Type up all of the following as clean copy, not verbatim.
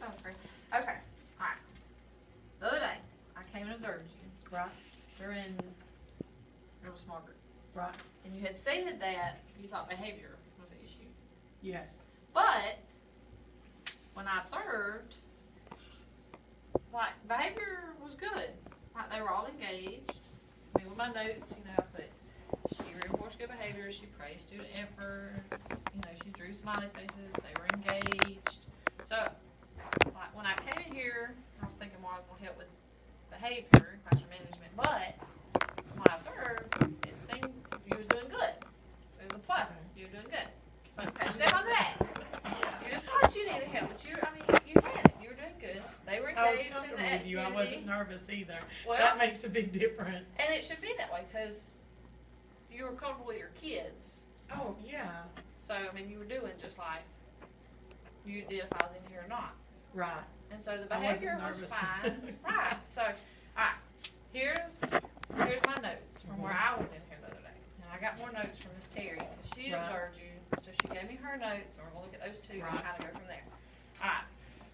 sounds great. Okay, alright. The other day, I came and observed you. Right. During a real small group. Right. And you had said that you thought behavior was an issue. Yes. But, when I observed, like, behavior was good. Like, they were all engaged. I mean, with my notes, I put, she reinforced good behavior, she praised student efforts, she drew smiley faces, they were engaged. So, like, when I came in here, I was thinking more I was going to help with behavior, classroom management, but when I observed, it seemed you was doing good. It was a plus. Okay. You were doing good. So, pat yourself on that. You just thought you needed help, but you had it. You were doing good. They were I was engaged in comfortable the with you. I activity. wasn't nervous either. Well, that makes a big difference. and it should be that way because you were comfortable with your kids. Oh, yeah. So, I mean, you were doing just like you did if I was in here or not. Right. And so the I wasn't behavior was nervous. fine. Right. So, alright. Here's my notes from where I was in here the other day. And I got more notes from Miss Terry because she Right. observed you. So she gave me her notes, and we're going to look at those two Right. and kind of go from there. Alright.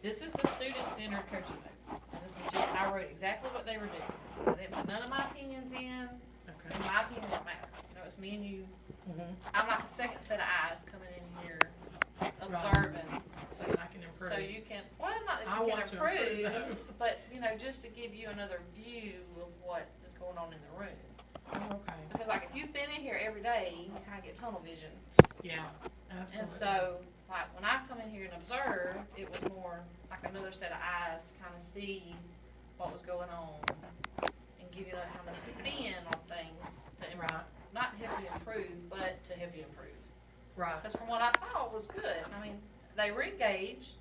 This is the student-centered coaching notes. And this is just, I wrote exactly what they were doing. I didn't put none of my opinions in. Okay. And my opinion don't matter. It's me and you. Mm-hmm. I'm like the second set of eyes coming in here, observing. So that I can improve. So you can, well, not that I you want can to improve, improve, though. but, just to give you another view of what is going on in the room. Oh, okay. Because, like, if you've been in here every day, you kind of get tunnel vision. Yeah. Absolutely. And so, like, when I come in here and observe, it was more like another set of eyes to kind of see what was going on and give you that kind of spin on things to Right. not help you improve, but to help you improve. Right. Because from what I saw, it was good. I mean, they were engaged,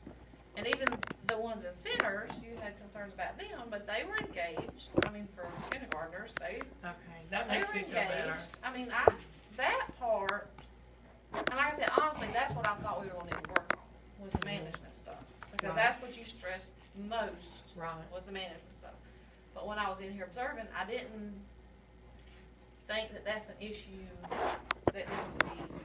and even the ones in centers, you had concerns about them, but they were engaged. I mean, for kindergartners, they Okay. That were makes me feel better. engaged. I mean, that part, and like I said, honestly, that's what I thought we were going to need to work on, was the management stuff. Because Right. that's what you stressed most, Right. was the management stuff. But when I was in here observing, I didn't think that that's an issue that needs to be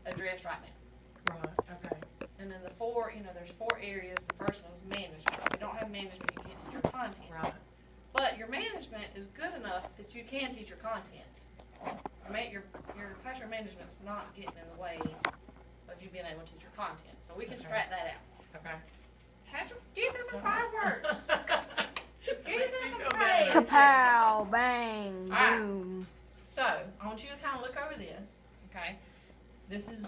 addressed right now. Right. Okay. And then the four, there's 4 areas. The first one's management. If you don't have management, you can't teach your content. Right. But your management is good enough that you can teach your content. Your classroom management's not getting in the way of you being able to teach your content. So we can Okay. strap that out. Okay. Give us some fireworks. Give us some feel praise. better. Kapow, bang, All right. boom. So, I want you to kind of look over this, okay? This is,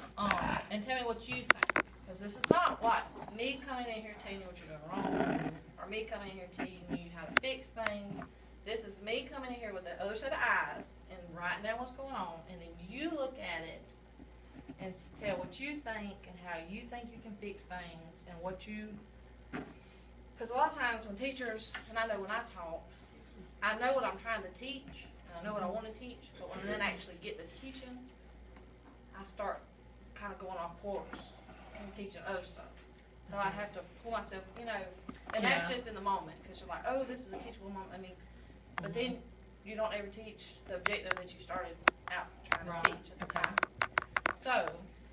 and tell me what you think. Because this is not like me coming in here telling you what you're doing wrong, or me coming in here telling you how to fix things. This is me coming in here with the other set of eyes and writing down what's going on, and then you look at it and tell what you think and how you think you can fix things and what you, because a lot of times when teachers, and I know when I talk, I know what I'm trying to teach, and I know what I want to teach, but when I then actually get to teaching, I start kind of going off course and teaching other stuff. So I have to pull myself, and that's Yeah. just in the moment, because you're like, oh, this is a teachable moment. But then you don't ever teach the objective that you started out trying Right. to teach at the Okay. time. So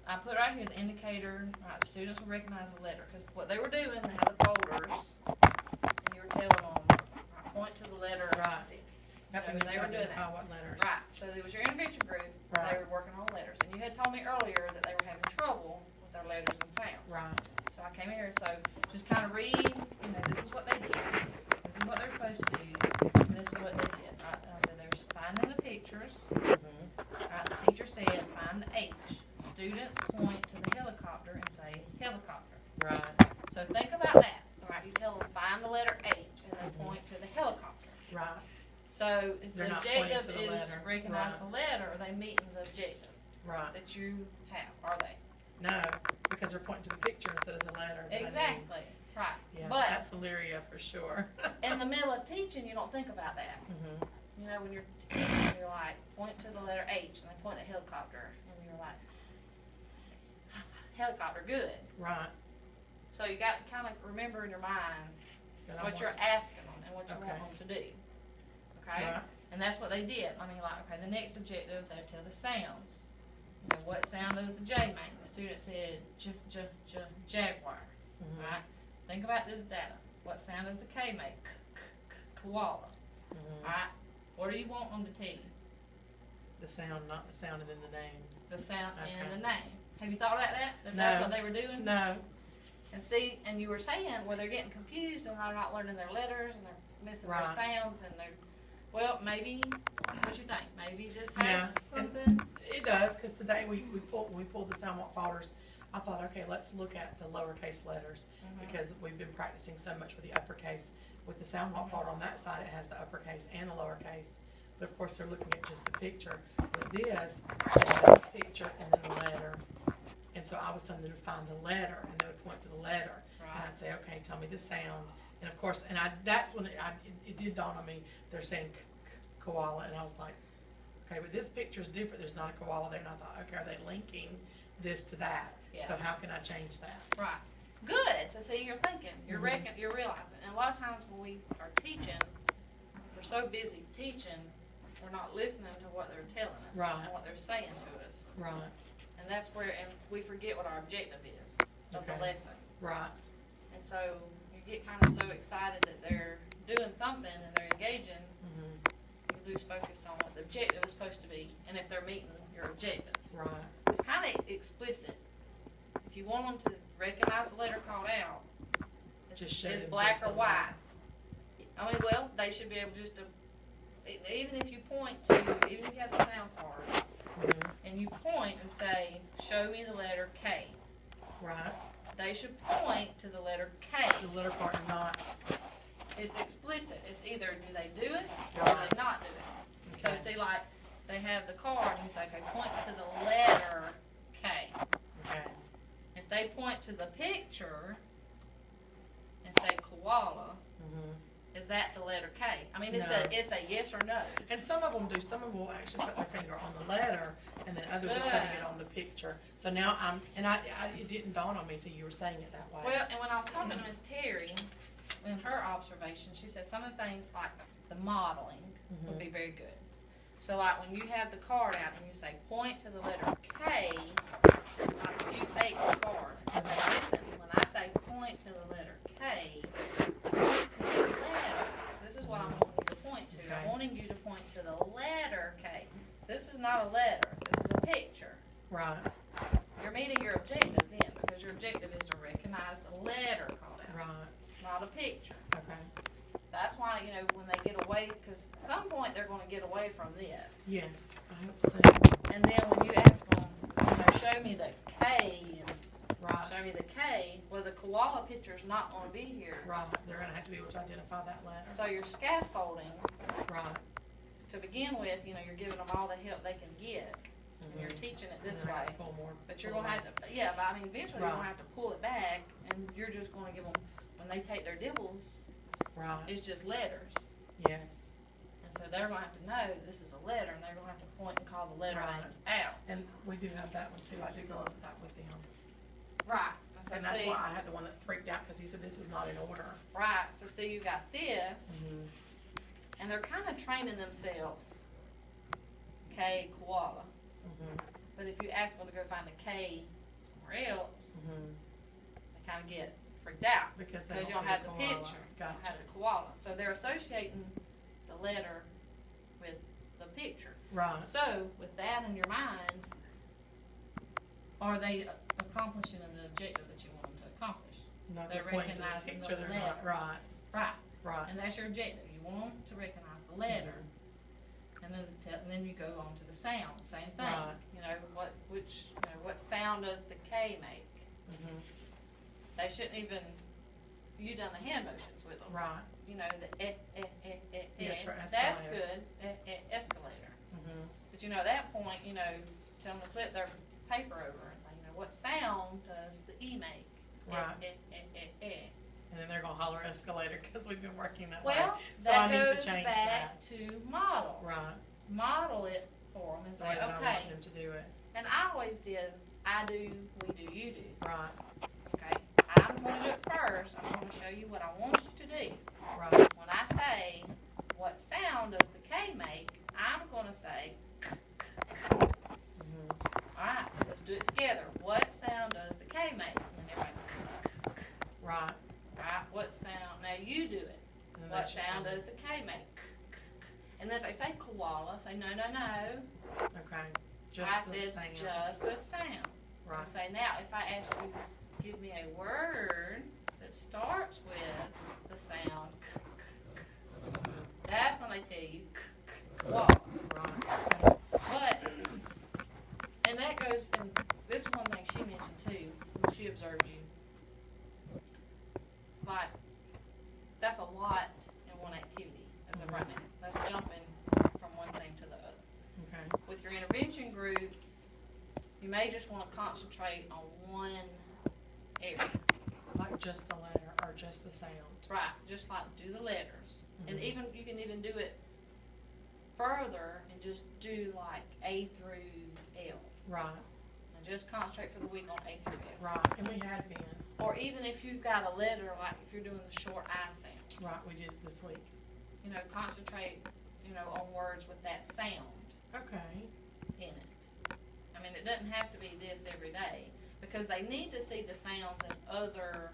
I put right here the indicator, right, the students will recognize the letter, because what they were doing, they had the folders, and you were telling them, right, point to the letter Right. this. Helping They were them to doing identify that. what letters. Right, so it was your intervention group, they Right. were working on letters, and you had told me earlier that they were having trouble with their letters and sounds. Right. So I came here, so just kind of read, this is what they did, this is what they're supposed to do, and this is what they did, right? And I said, there's finding the pictures, Mm-hmm. right? The teacher said, find the H. Students point to the helicopter and say, helicopter. Right. So think about that, right? You tell them, find the letter H, and they point to the helicopter. Right. So if They're the not pointing objective to the is letter. recognize Right. the letter, are they meeting the objective Right. that you have? Are they? No, because they're pointing to the picture instead of the letter. that I need. Exactly, right. Yeah, But that's Illyria for sure. in the middle of teaching, you don't think about that. Mhm. When you're teaching, you're like, point to the letter H, and they point at helicopter, and you're like, helicopter, good. Right. So you got to kind of remember in your mind That I what want- you're asking them and what you Okay. want them to do. Okay? Right. And that's what they did. The next objective, they tell the sounds. What sound does the J make? The student said, jaguar. Mhm. Right? think about this data. What sound does the K make? Koala. Mhm. Alright, what do you want them to tell you? The sound, not the sound, and then the name. The sound and Okay. the name. Have you thought about that? That No. that's what they were doing? No. And see, and you were saying where they're getting confused and they're not learning their letters and they're missing their Right. sounds and they're, well, maybe, what you think? Maybe this Yeah, has and- something? It does, because today we pulled the sound walk folders. I thought, okay, let's look at the lowercase letters, Mhm. because we've been practicing so much with the uppercase. With the sound walk folder on that side, it has the uppercase and the lowercase. But of course, they're looking at just the picture. With this, they have the picture and then the letter. And so I was telling them to find the letter, and they would point to the letter. And Right. I'd say, okay, tell me the sound. And of course, that's when it did dawn on me, they're saying koala, and I was like, okay, but this picture's different, there's not a koala there, and I thought, okay, are they linking this to that? Yeah. So how can I change that? Right. Good. So see, you're thinking, you're Mhm. you're realizing. And a lot of times when we are teaching, we're so busy teaching, we're not listening to what they're telling us Right. and what they're saying to us. Right, And that's where, and we forget what our objective is of the Okay. lesson. right, And so you get kind of so excited that they're doing something and they're engaging, you lose focus on what the objective is supposed to be and if they're meeting your objective. right, It's kind of explicit. If you want them to recognize the letter called out, Just show it's them black just or the white. I mean, well, they should be able just to, even if you point to, even if you have the sound card, mhm, and you point and say, show me the letter K, right. they should point to the letter K. The letter part not, It's explicit. It's either do they do it or do they not do it. So Okay. see, like, they have the card and you say, okay, point to the letter K. okay, If they point to the picture and say koala, mhm. is that the letter K? I mean, it's No. a yes or no. And some of them do, some of them will actually put their finger on the letter, and then others are putting it on the picture. So now it didn't dawn on me till you were saying it that way. Well, and when I was talking to Miss Terry, in her observation, she said some of the things like the modeling would be very good. So like when you have the card out and you say point to the letter K, like if you take the card and say, listen, when I say point to the letter K, point to the letter. This is what I'm wanting you to point to. Okay. I'm wanting you to point to the letter K. This is not a letter. This is a picture. Right, You're meeting your objective then, because your objective is to recognize the letter called out, right, not a picture. okay, That's why, you know, when they get away, because at some point they're going to get away from this. yes, I hope so, And then when you ask them, you know, show me the K, and right, show me the K, well, the koala picture's not going to be here. right, they're gonna have to be able to identify that letter, So your scaffolding, right. to begin with, you know, you're giving them all the help they can get, and you're teaching it this And they're way. gonna pull more- But you're pull going to have to, yeah, but I mean, eventually you're going to Right. have to pull it back, and you're just going to give them, when they take their dibbles, Right, it's just letters. yes, And so they're going to have to know this is a letter, and they're going to have to point and call the letter Right. names out. and we do have that one too, I do go over that with them. Right. And so And that's see, why I had the one that freaked out, cause he said this is not in order. right, so see, you got this, Mhm. and they're kind of training themselves. K, koala. Mhm. But if you ask them to go find a K somewhere else, Mhm. they kind of get freaked out. Because they Because you don't don't see have the koala. picture. You Gotcha. don't have the koala. So they're associating the letter with the picture. Right, So with that in your mind, are they accomplishing the objective that you want them to accomplish? not They're they're pointing to the recognizing picture, the they're not, letter. right, Right. right. And that's your objective. You want them to recognize the letter. And then you go on to the sound. Same thing. Right. You know, what sound does the K make? Mhm. They shouldn't even, you done the hand motions with them. Right, You know, the Yes, for that's escalator. good, escalator. mhm, But you know, at that point, you know, tell them to flip their paper over and say, you know, what sound does the E make? Right. and then they're gonna holler escalator, cause we've been working that way. Well, So I that need to goes change back to model. Right, Model it for them and the way say, that I okay. want them to do it, And I always did, I do, we do, you do. right, Okay? I'm going to do it first. I'm going to show you what I want you to do. right, When I say, what sound does the K make, I'm going to say, mhm, alright, let's do it together. What sound does the K make? And then everybody, right, alright? right, what sound, now you do it. And What that should sound tell me. does the K make? And then if they say koala, say no, no, no. Okay, just I the said sound. just a sound. Right, I say now, if I ask you to give me a word that starts with the sound that's when they tell you koala. right, okay, But, and that goes, and this is one thing she mentioned too, when she observed you. Like, that's a lot in one activity as of right now. That's jumping from one thing to the other. okay, With your intervention group, you may just want to concentrate on one area. like just the letter or just the sound. Right, just like do the letters. And Mhm. even, you can even do it further and just do like A through L. Right, And just concentrate for the week on A through L. right, and we had been, Or even if you've got a letter, like if you're doing the short I sound, right, we did this week. you know, concentrate, you know, on words with that sound Okay, in it. I mean, it doesn't have to be this every day, because they need to see the sounds in other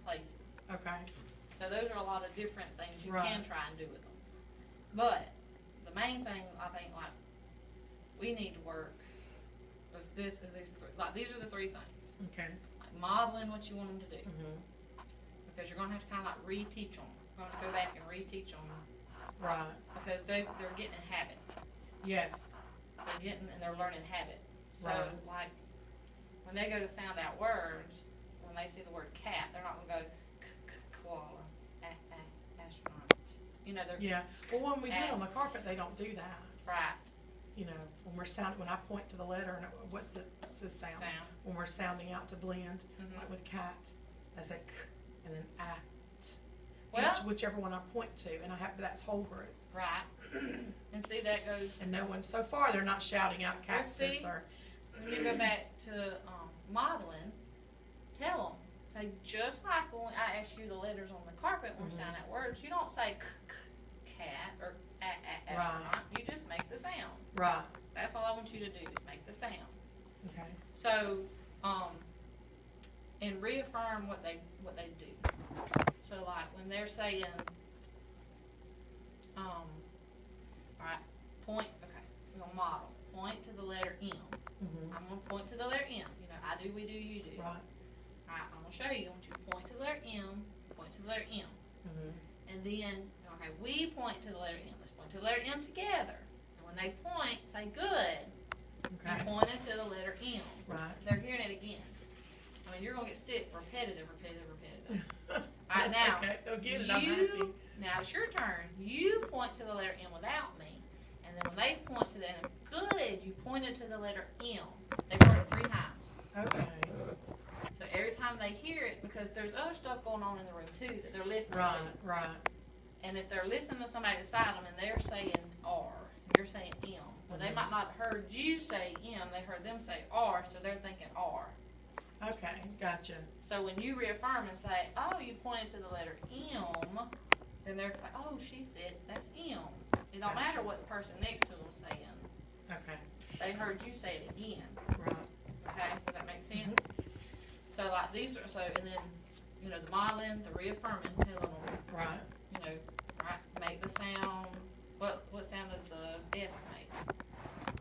places. okay, So those are a lot of different things you Right. can try and do with them. But the main thing, I think, like, we need to work with this is these three, like, these are the three things. okay, Like modeling what you want them to do, mhm, because you're gonna have to kind of like reteach them. You're gonna have to go back and reteach them, right, because they're getting a habit. yes, They're getting, and they're learning habit. So, Right. like, when they go to sound out words, when they see the word cat, they're not gonna go koala, astronaut. You know, they're yeah. Well, when we do it on the carpet, they don't do that. right You know, when I point to the letter and what's the sound? sound. When we're sounding out to blend, Mhm. like with cat, I say k and then at. Well- Whichever one I point to, and I have, that's whole group. Right. And see, that goes, And no one, so far, they're not shouting out cactus see? or, when you go back to modeling, tell them. Say, just like when I ask you the letters on the carpet when we Mhm. sound out words, you don't say cat or astronaut. You just make the sound. right, That's all I want you to do, is make the sound. okay, So, and reaffirm what they do. So like when they're saying, alright, point, okay, we're gonna model. Point to the letter M. mhm, I'm gonna point to the letter M. You know, I do, we do, you do. right, Alright, I'm gonna show you. I want you to point to the letter M, point to the letter M. mhm, And then, okay, we point to the letter M. Let's point to the letter M together. And when they point, say good. okay, You pointed to the letter M. right. They're hearing it again. I mean, you're gonna get sick, repetitive. That's now, okay, they'll get it, I'm happy. You, now it's your turn. You point to the letter M without me. And then when they point to the M, good, you pointed to the letter M. They've heard it 3 times. Okay, So every time they hear it, because there's other stuff going on in the room too that they're listening right, to. right, And if they're listening to somebody beside them and they're saying R, you're saying M, well, they Mhm. might not have heard you say M, they heard them say R, so they're thinking R. okay, gotcha, So when you reaffirm and say, oh, you pointed to the letter M, then they're like, oh, she said that's M. It don't matter Gotcha. what the person next to them's saying. okay, They heard you say it again. right, Okay, does that make sense? Mm-hmm. So like these are, so, and then, you know, the modeling, the reaffirming, telling them, right, you know, right, make the sound, what sound does the S make?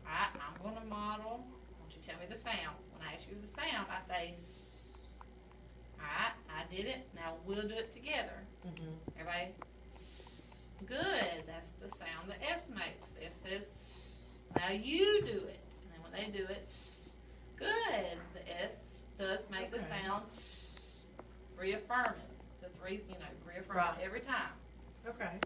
Alright, I'm gonna model, I want you to tell me the sound. When I ask you the sound, I say S. Alright, I did it, now we'll do it together. mhm, Everybody, S. Good, that's the sound the S makes. The S says S. Now you do it. And then when they do it, S. Good, the S does make the Okay. sound S. Reaffirming. The 3, you know, reaffirm Right. it every time. okay,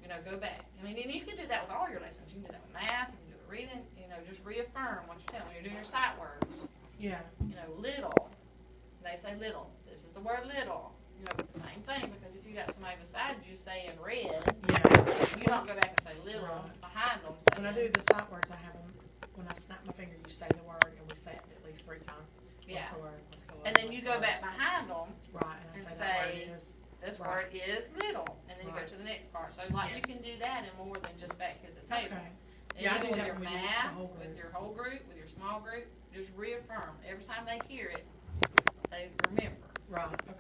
You know, go back. I mean, and you can do that with all your lessons. You can do that with math, you can do it with reading, you know, just reaffirm what you're telling. When you're doing your sight words, yeah, you know, little. They say little. This is the word little. You know, the same thing, because if you got somebody beside you saying red, yeah. you don't go back and say little Right. behind them. When I do the sight words, I have them, when I snap my finger, you say the word, and we say it at least 3 times. Yeah. What's the word, what's the word? And then what's you the go word? back behind them. Right, and and I say say, that word is, This Right. word is little, and then you go Right. to the next part. So like you Yes. can do that in more than just back at the table. okay, And Yeah, I even do with that your when we do the math, whole with group. your whole group, with your small group, just reaffirm every time they hear it. They remember. right, okay.